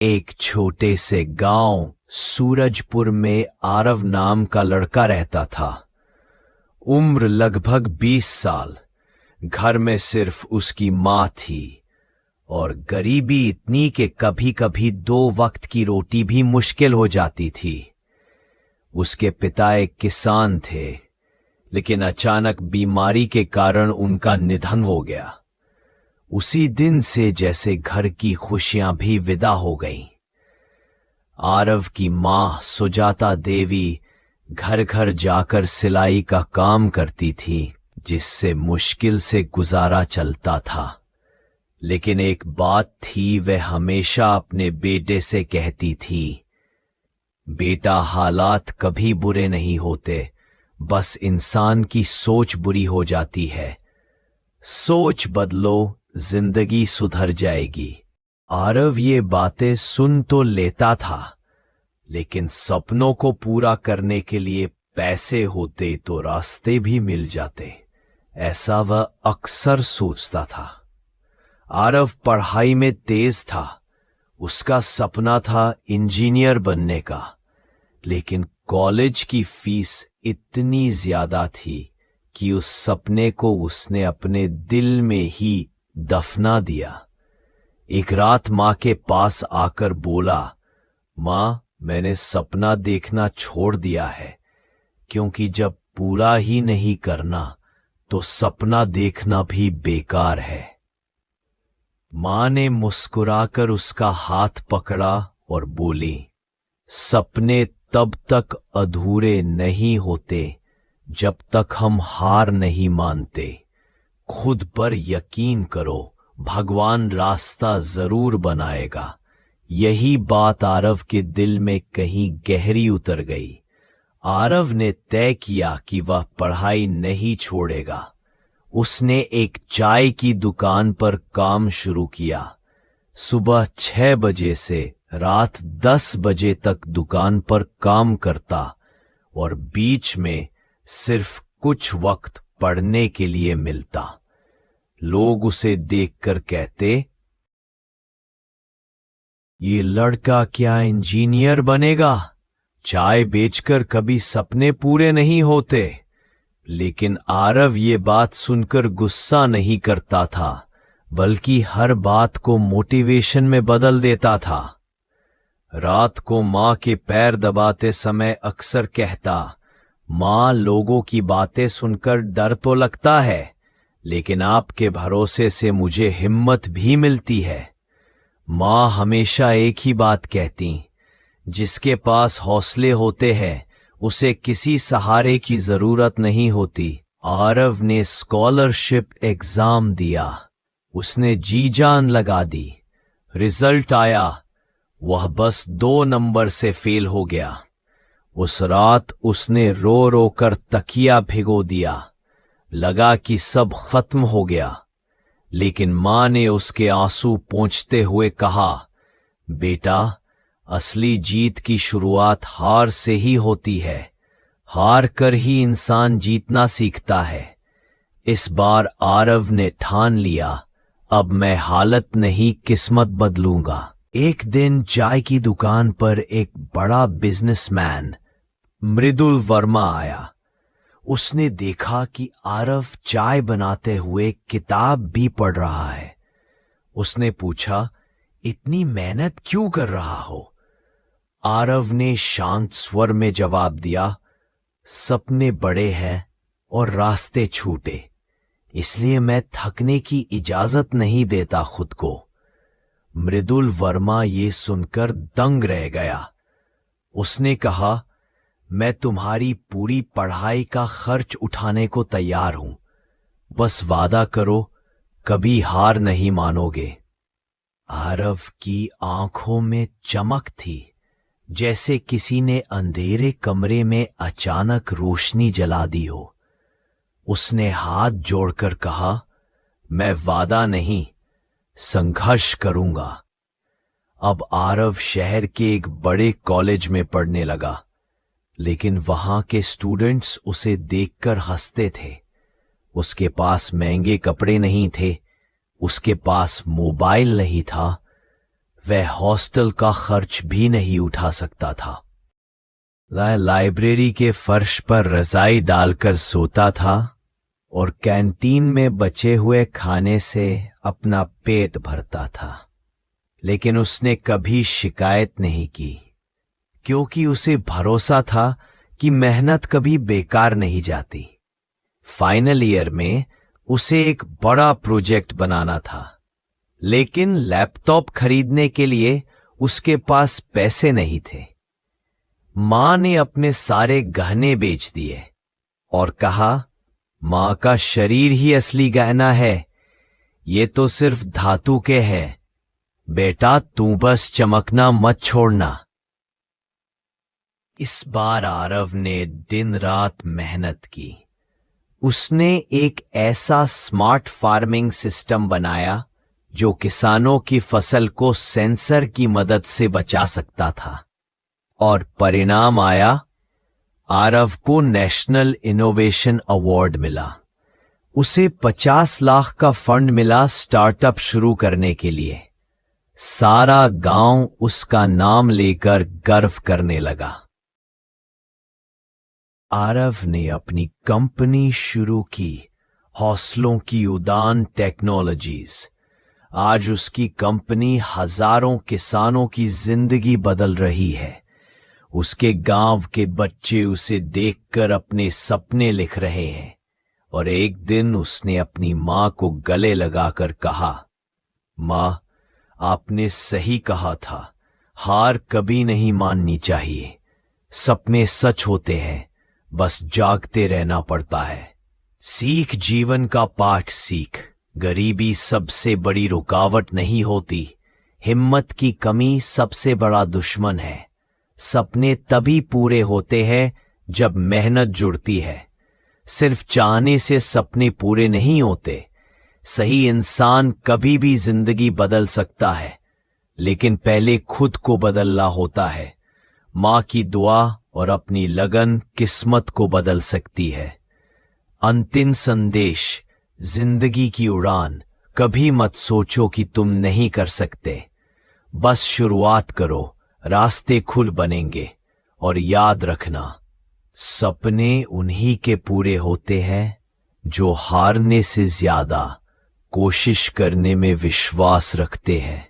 एक छोटे से गांव सूरजपुर में आरव नाम का लड़का रहता था। उम्र लगभग 20 साल। घर में सिर्फ उसकी माँ थी और गरीबी इतनी कि कभी कभी 2 वक्त की रोटी भी मुश्किल हो जाती थी। उसके पिता एक किसान थे, लेकिन अचानक बीमारी के कारण उनका निधन हो गया। उसी दिन से जैसे घर की खुशियां भी विदा हो गईं। आरव की मां सुजाता देवी घर घर जाकर सिलाई का काम करती थी, जिससे मुश्किल से गुजारा चलता था। लेकिन एक बात थी, वह हमेशा अपने बेटे से कहती थी, बेटा, हालात कभी बुरे नहीं होते, बस इंसान की सोच बुरी हो जाती है। सोच बदलो, जिंदगी सुधर जाएगी। आरव ये बातें सुन तो लेता था, लेकिन सपनों को पूरा करने के लिए पैसे होते तो रास्ते भी मिल जाते, ऐसा वह अक्सर सोचता था। आरव पढ़ाई में तेज था। उसका सपना था इंजीनियर बनने का, लेकिन कॉलेज की फीस इतनी ज्यादा थी कि उस सपने को उसने अपने दिल में ही दफना दिया। एक रात मां के पास आकर बोला, मां, मैंने सपना देखना छोड़ दिया है, क्योंकि जब पूरा ही नहीं करना तो सपना देखना भी बेकार है। मां ने मुस्कुराकर उसका हाथ पकड़ा और बोली, सपने तब तक अधूरे नहीं होते जब तक हम हार नहीं मानते। खुद पर यकीन करो, भगवान रास्ता जरूर बनाएगा। यही बात आरव के दिल में कहीं गहरी उतर गई। आरव ने तय किया कि वह पढ़ाई नहीं छोड़ेगा। उसने एक चाय की दुकान पर काम शुरू किया। सुबह 6 बजे से रात 10 बजे तक दुकान पर काम करता और बीच में सिर्फ कुछ वक्त पढ़ने के लिए मिलता। लोग उसे देखकर कहते, ये लड़का क्या इंजीनियर बनेगा? चाय बेचकर कभी सपने पूरे नहीं होते। लेकिन आरव ये बात सुनकर गुस्सा नहीं करता था, बल्कि हर बात को मोटिवेशन में बदल देता था। रात को मां के पैर दबाते समय अक्सर कहता, मां, लोगों की बातें सुनकर डर तो लगता है, लेकिन आपके भरोसे से मुझे हिम्मत भी मिलती है। मां हमेशा एक ही बात कहती, जिसके पास हौसले होते हैं उसे किसी सहारे की जरूरत नहीं होती। आरव ने स्कॉलरशिप एग्जाम दिया। उसने जी जान लगा दी। रिजल्ट आया, वह बस 2 नंबर से फेल हो गया। उस रात उसने रो रो कर तकिया भिगो दिया। लगा कि सब खत्म हो गया, लेकिन मां ने उसके आंसू पोंछते हुए कहा, बेटा, असली जीत की शुरुआत हार से ही होती है। हार कर ही इंसान जीतना सीखता है। इस बार आरव ने ठान लिया, अब मैं हालत नहीं किस्मत बदलूंगा। एक दिन चाय की दुकान पर एक बड़ा बिजनेसमैन मृदुल वर्मा आया। उसने देखा कि आरव चाय बनाते हुए किताब भी पढ़ रहा है। उसने पूछा, इतनी मेहनत क्यों कर रहा हो? आरव ने शांत स्वर में जवाब दिया, सपने बड़े हैं और रास्ते छूटे, इसलिए मैं थकने की इजाजत नहीं देता खुद को। मृदुल वर्मा ये सुनकर दंग रह गया। उसने कहा, मैं तुम्हारी पूरी पढ़ाई का खर्च उठाने को तैयार हूं, बस वादा करो कभी हार नहीं मानोगे। आरव की आंखों में चमक थी, जैसे किसी ने अंधेरे कमरे में अचानक रोशनी जला दी हो। उसने हाथ जोड़कर कहा, मैं वादा नहीं, संघर्ष करूंगा। अब आरव शहर के एक बड़े कॉलेज में पढ़ने लगा, लेकिन वहां के स्टूडेंट्स उसे देखकर हंसते थे। उसके पास महंगे कपड़े नहीं थे, उसके पास मोबाइल नहीं था। वह हॉस्टल का खर्च भी नहीं उठा सकता था। वह लाइब्रेरी के फर्श पर रजाई डालकर सोता था और कैंटीन में बचे हुए खाने से अपना पेट भरता था। लेकिन उसने कभी शिकायत नहीं की, क्योंकि उसे भरोसा था कि मेहनत कभी बेकार नहीं जाती। फाइनल ईयर में उसे एक बड़ा प्रोजेक्ट बनाना था, लेकिन लैपटॉप खरीदने के लिए उसके पास पैसे नहीं थे। मां ने अपने सारे गहने बेच दिए और कहा, मां का शरीर ही असली गहना है, ये तो सिर्फ धातु के हैं। बेटा तू बस चमकना मत छोड़ना। इस बार आरव ने दिन रात मेहनत की। उसने एक ऐसा स्मार्ट फार्मिंग सिस्टम बनाया जो किसानों की फसल को सेंसर की मदद से बचा सकता था। और परिणाम आया, आरव को नेशनल इनोवेशन अवार्ड मिला। उसे 50 लाख का फंड मिला स्टार्टअप शुरू करने के लिए। सारा गांव उसका नाम लेकर गर्व करने लगा। आरव ने अपनी कंपनी शुरू की, हौसलों की उड़ान टेक्नोलॉजीज। आज उसकी कंपनी हजारों किसानों की जिंदगी बदल रही है। उसके गांव के बच्चे उसे देखकर अपने सपने लिख रहे हैं। और एक दिन उसने अपनी मां को गले लगाकर कहा, मां, आपने सही कहा था, हार कभी नहीं माननी चाहिए। सपने सच होते हैं, बस जागते रहना पड़ता है। सीख जीवन का पाठ सीख। गरीबी सबसे बड़ी रुकावट नहीं होती, हिम्मत की कमी सबसे बड़ा दुश्मन है। सपने तभी पूरे होते हैं जब मेहनत जुड़ती है। सिर्फ चाहने से सपने पूरे नहीं होते। सही इंसान कभी भी जिंदगी बदल सकता है, लेकिन पहले खुद को बदलना होता है। मां की दुआ और अपनी लगन किस्मत को बदल सकती है। अंतिम संदेश, जिंदगी की उड़ान। कभी मत सोचो कि तुम नहीं कर सकते, बस शुरुआत करो, रास्ते खुल बनेंगे। और याद रखना, सपने उन्हीं के पूरे होते हैं जो हारने से ज्यादा कोशिश करने में विश्वास रखते हैं।